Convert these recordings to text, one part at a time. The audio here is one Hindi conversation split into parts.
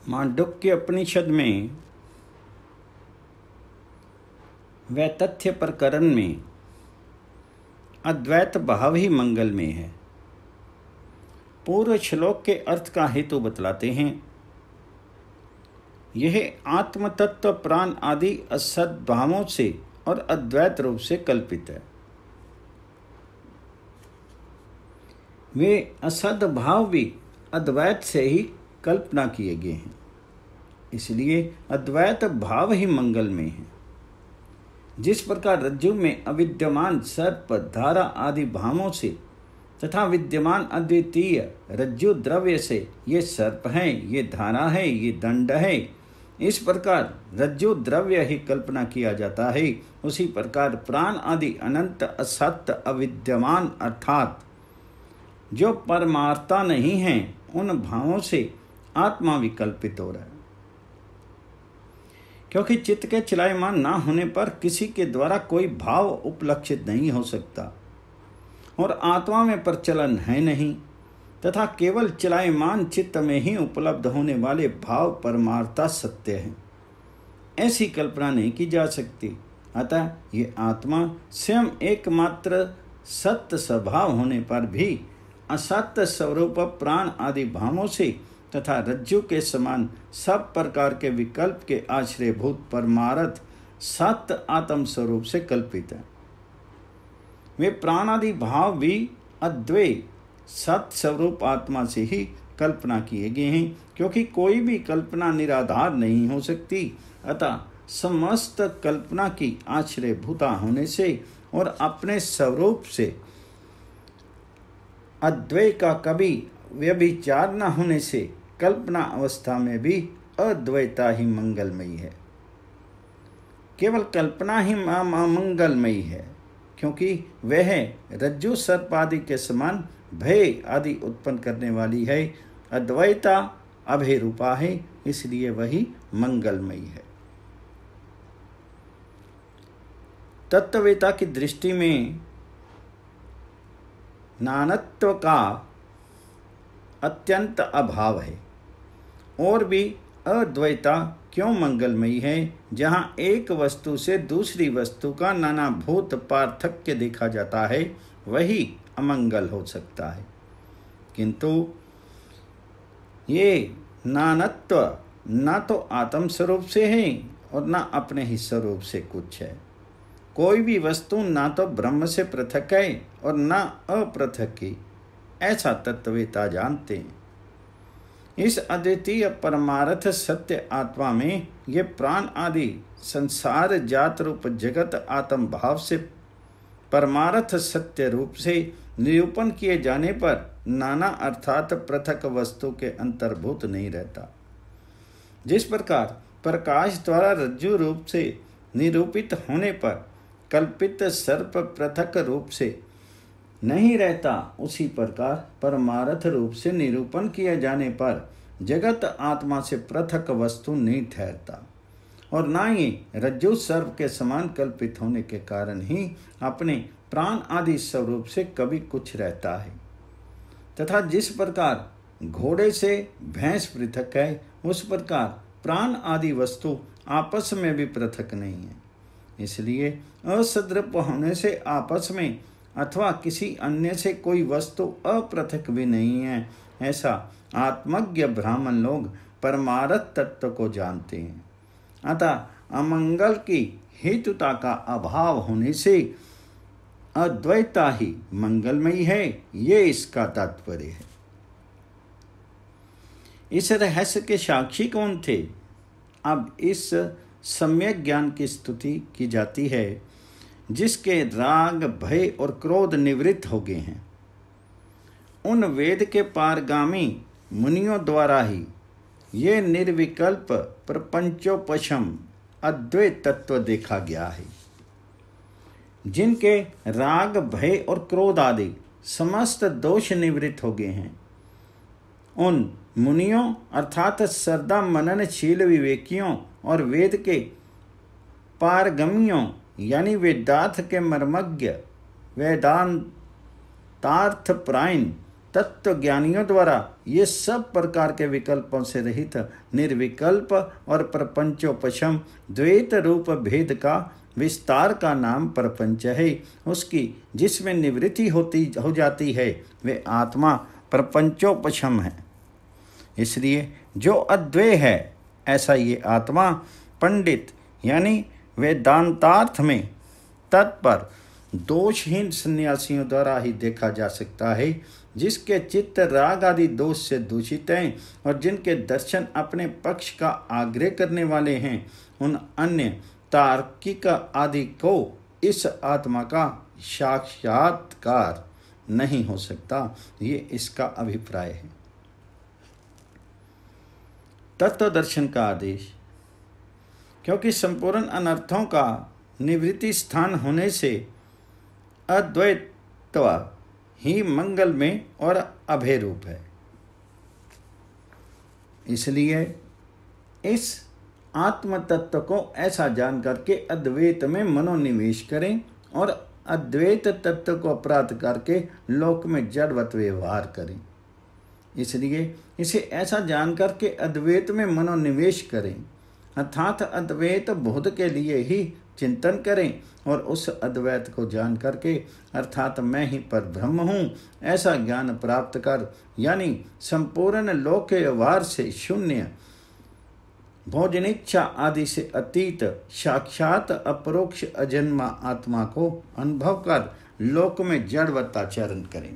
मांडुक्य उपनिषद में व तथ्य प्रकरण में अद्वैत भाव ही मंगल में है। पूर्व श्लोक के अर्थ का हेतु बतलाते हैं। यह आत्म तत्व प्राण आदि असद भावों से और अद्वैत रूप से कल्पित है। वे असद भाव भी अद्वैत से ही कल्पना किए गए हैं, इसलिए अद्वैत भाव ही मंगल में है। जिस प्रकार रज्जु में अविद्यमान सर्प धारा आदि भावों से तथा विद्यमान अद्वितीय रज्जु द्रव्य से ये सर्प हैं, ये धारा है, ये दंड है, इस प्रकार रज्जु द्रव्य ही कल्पना किया जाता है, उसी प्रकार प्राण आदि अनंत असत्य अविद्यमान अर्थात जो परमार्था नहीं है, उन भावों से आत्मा विकल्पित हो रहा है। क्योंकि चित्त के चलायमान ना होने पर किसी के द्वारा कोई भाव उपलक्षित नहीं हो सकता और आत्मा में प्रचलन है नहीं, तथा केवल चलायमान चित्त में ही उपलब्ध होने वाले भाव परमार्था सत्य हैं। ऐसी कल्पना नहीं की जा सकती। अतः ये आत्मा स्वयं एकमात्र सत्य स्वभाव होने पर भी असत्य स्वरूप प्राण आदि भावों से तथा रज्जु के समान सब प्रकार के विकल्प के आश्रयभूत परमार्थ सत्य आत्म स्वरूप से कल्पित है। वे प्राण आदि भाव भी अद्वैत सत्य स्वरूप आत्मा से ही कल्पना किए गए हैं, क्योंकि कोई भी कल्पना निराधार नहीं हो सकती। अतः समस्त कल्पना की आश्रयभूता होने से और अपने स्वरूप से अद्वैत का कभी व्यभिचार न होने से कल्पना अवस्था में भी अद्वैता ही मंगलमयी है। केवल कल्पना ही मंगलमयी है, क्योंकि वह रज्जु सर्प आदि के समान भय आदि उत्पन्न करने वाली है। अद्वैता अभय रूपा है, इसलिए वही मंगलमयी है। तत्ववेता की दृष्टि में नानत्व का अत्यंत अभाव है और भी अद्वैता क्यों मंगलमयी है। जहाँ एक वस्तु से दूसरी वस्तु का नानाभूत पार्थक्य देखा जाता है, वही अमंगल हो सकता है। किंतु ये नानत्व न तो आत्म स्वरूप से है और न अपने ही स्वरूप से कुछ है। कोई भी वस्तु ना तो ब्रह्म से पृथक है और न अपृथक ही, ऐसा तत्ववेता जानते हैं। इस अद्वितीय परमार्थ सत्य आत्मा में ये प्राण आदि संसार जात रूप जगत आत्म भाव से परमार्थ सत्य रूप से निरूपण किए जाने पर नाना अर्थात पृथक वस्तु के अंतर्भूत नहीं रहता। जिस प्रकार प्रकाश द्वारा रज्जु रूप से निरूपित होने पर कल्पित सर्प पृथक रूप से नहीं रहता, उसी प्रकार परमार्थ रूप से निरूपण किए जाने पर जगत आत्मा से पृथक वस्तु नहीं ठहरता और ना ही रज्जु सर्प के समान कल्पित होने के कारण ही अपने प्राण आदि स्वरूप से कभी कुछ रहता है। तथा जिस प्रकार घोड़े से भैंस पृथक है, उस प्रकार प्राण आदि वस्तु आपस में भी पृथक नहीं है। इसलिए असदृप होने से आपस में अथवा किसी अन्य से कोई वस्तु अपृथक भी नहीं है, ऐसा आत्मज्ञ ब्राह्मण लोग परमार्थ तत्व को जानते हैं। अतः अमंगल की हेतुता का अभाव होने से अद्वैता ही मंगलमयी है, ये इसका तात्पर्य है। इस रहस्य के साक्षी कौन थे? अब इस सम्यक ज्ञान की स्तुति की जाती है जिसके राग भय और क्रोध निवृत्त हो गए हैं। उन वेद के पारगामी मुनियों द्वारा ही ये निर्विकल्प प्रपंचोपशम अद्वैत तत्व देखा गया है। जिनके राग भय और क्रोध आदि समस्त दोष निवृत्त हो गए हैं, उन मुनियों अर्थात सरदा मननशील विवेकियों और वेद के पारगमियों यानी वेदार्थ के मर्मज्ञ वेदांतार्थ प्रायण तत्व ज्ञानियों द्वारा ये सब प्रकार के विकल्पों से रहित निर्विकल्प और प्रपंचोपशम द्वैत रूप भेद का विस्तार का नाम प्रपंच है। उसकी जिसमें निवृत्ति हो जाती है वे आत्मा प्रपंचोपशम है। इसलिए जो अद्वय है ऐसा ये आत्मा पंडित यानी वेदांतार्थ में तत्पर दोषहीन सन्यासियों द्वारा ही देखा जा सकता है, जिसके चित्त राग आदि दोष से दूषित हैं और जिनके दर्शन अपने पक्ष का आग्रह करने वाले हैं। उन अन्य तार्किक आदि को इस आत्मा का साक्षात्कार नहीं हो सकता, ये इसका अभिप्राय है। तत्व दर्शन का आदेश। क्योंकि संपूर्ण अनर्थों का निवृत्ति स्थान होने से अद्वैतत्व ही मंगल में और अभय रूप है, इसलिए इस आत्म तत्व को ऐसा जान करके अद्वैत में मनोनिवेश करें और अद्वैत तत्व को अपराध करके लोक में जड़वत व्यवहार करें। इसलिए इसे ऐसा जान करके अद्वैत में मनोनिवेश करें, अर्थात अद्वैत बोध के लिए ही चिंतन करें और उस अद्वैत को जान करके अर्थात मैं ही पर ब्रह्म हूँ ऐसा ज्ञान प्राप्त कर, यानी संपूर्ण लोक व्यवहार से शून्य, भोजनिच्छा आदि से अतीत साक्षात अपरोक्ष अजन्मा आत्मा को अनुभव कर लोक में जड़वत आचरण करें।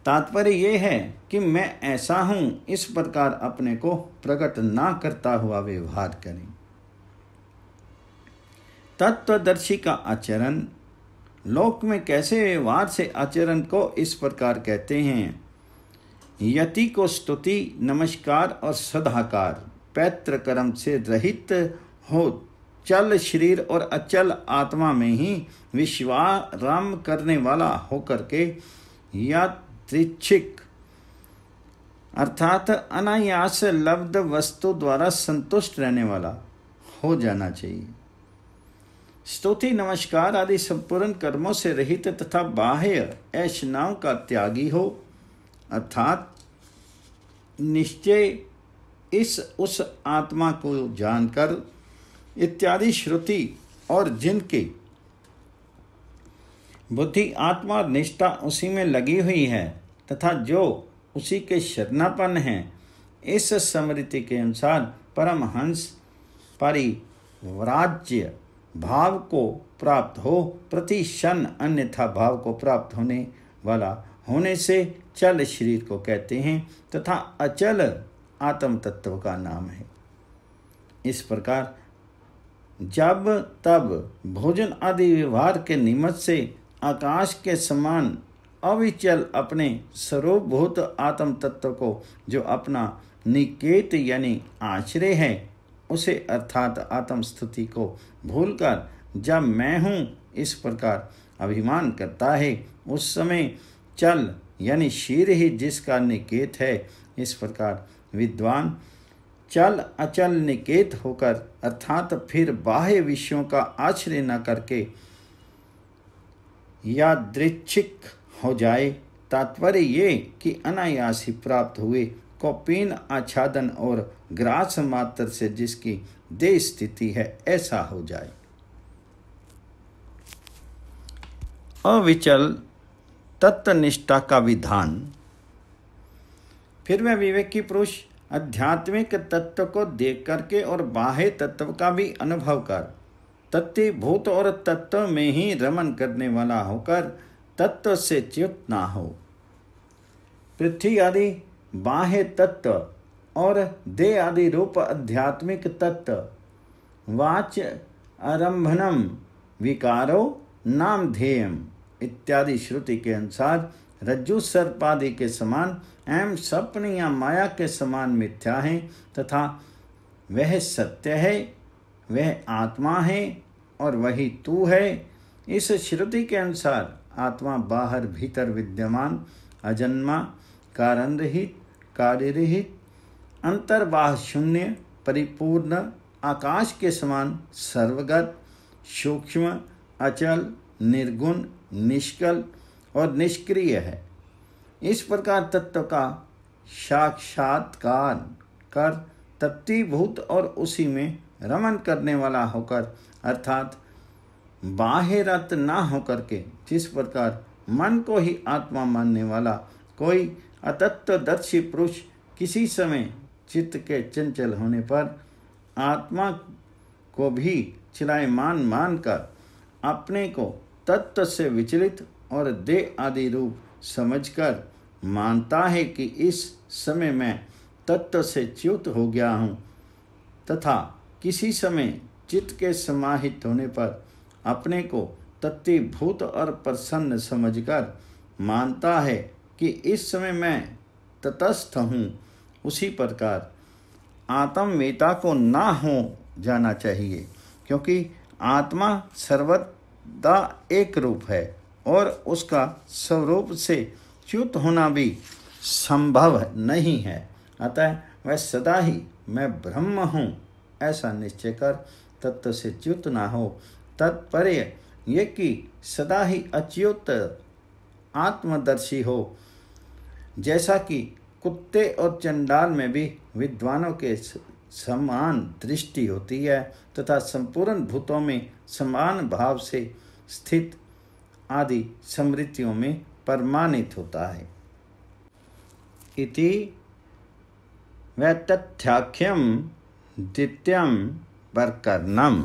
तात्पर्य ये है कि मैं ऐसा हूँ इस प्रकार अपने को प्रकट ना करता हुआ व्यवहार करें। तत्वदर्शी का आचरण लोक में कैसे व्यवहार से आचरण को इस प्रकार कहते हैं। यति को स्तुति नमस्कार और सदाकार पैत्र कर्म से रहित हो चल शरीर और अचल आत्मा में ही विश्वाराम करने वाला होकर के यादृच्छिक अर्थात अनायास लब्ध वस्तु द्वारा संतुष्ट रहने वाला हो जाना चाहिए। स्तुति नमस्कार आदि संपूर्ण कर्मों से रहित तथा बाह्य ऐषणाओं का त्यागी हो, अर्थात निश्चय इस उस आत्मा को जानकर इत्यादि श्रुति और जिनकी बुद्धि आत्मा निष्ठा उसी में लगी हुई है तथा जो उसी के शरणापन्न हैं, इस स्मृति के अनुसार परमहंस परिव्राज्य भाव को प्राप्त हो, प्रति क्षण अन्यथा भाव को प्राप्त होने वाला होने से चल शरीर को कहते हैं तथा अचल आत्म तत्व का नाम है। इस प्रकार जब तब भोजन आदि व्यवहार के निमित्त से आकाश के समान अविचल अपने स्वरूपभूत आत्म तत्व को जो अपना निकेत यानी आश्रय है उसे अर्थात आत्म स्तुति को भूलकर जब मैं हूँ इस प्रकार अभिमान करता है, उस समय चल यानी शीर ही जिसका निकेत है। इस प्रकार विद्वान चल अचल निकेत होकर अर्थात फिर बाह्य विषयों का आश्रय न करके यादृच्छिक हो जाए। तात्पर्य ये कि अनायास ही प्राप्त हुए कौपीन आच्छादन और ग्रास मात्र से जिसकी देह स्थिति है ऐसा हो जाए। अविचल तत्वनिष्ठा का विधान। फिर वह विवेकी पुरुष आध्यात्मिक तत्व को देख करके और बाह्य तत्व का भी अनुभव कर तत्वभूत और तत्व में ही रमन करने वाला होकर तत्व से च्युत ना हो। पृथ्वी आदि बाह्य तत्व और देह आदि रूप आध्यात्मिक तत्व वाच आरंभनम विकारो नाम ध्येयम इत्यादि श्रुति के अनुसार रज्जु सर्पादि के समान एवं स्वप्न या माया के समान मिथ्या है तथा वह सत्य है, वह आत्मा है और वही तू है। इस श्रुति के अनुसार आत्मा बाहर भीतर विद्यमान अजन्मा कारण रहित कार्य रहित अंतर्बाह शून्य परिपूर्ण आकाश के समान सर्वगत सूक्ष्म अचल निर्गुण निष्कल और निष्क्रिय है। इस प्रकार तत्व का साक्षात्कार कर तत्वीभूत और उसी में रमन करने वाला होकर, अर्थात बाह्यरत न होकर के, जिस प्रकार मन को ही आत्मा मानने वाला कोई अतत्वदर्शी पुरुष किसी समय चित्त के चंचल होने पर आत्मा को भी चलायमान मानकर अपने को तत्व से विचलित और देह आदि रूप समझकर मानता है कि इस समय मैं तत्व से च्युत हो गया हूँ, तथा किसी समय चित्त के समाहित होने पर अपने को तत्वीभूत और प्रसन्न समझकर मानता है कि इस समय मैं तटस्थ हूँ, उसी प्रकार आत्मवेता को ना हो जाना चाहिए, क्योंकि आत्मा सर्वदा एक रूप है और उसका स्वरूप से च्युत होना भी संभव नहीं है। अतः वह सदा ही मैं ब्रह्म हूँ ऐसा निश्चय कर तत्व से च्युत ना हो। तात्पर्य ये कि सदा ही अच्युत आत्मदर्शी हो, जैसा कि कुत्ते और चंडाल में भी विद्वानों के समान दृष्टि होती है तथा संपूर्ण भूतों में समान भाव से स्थित आदि स्मृतियों में प्रमाणित होता है। इति वैतथ्याख्यम द्वितीयं प्रकरणम्।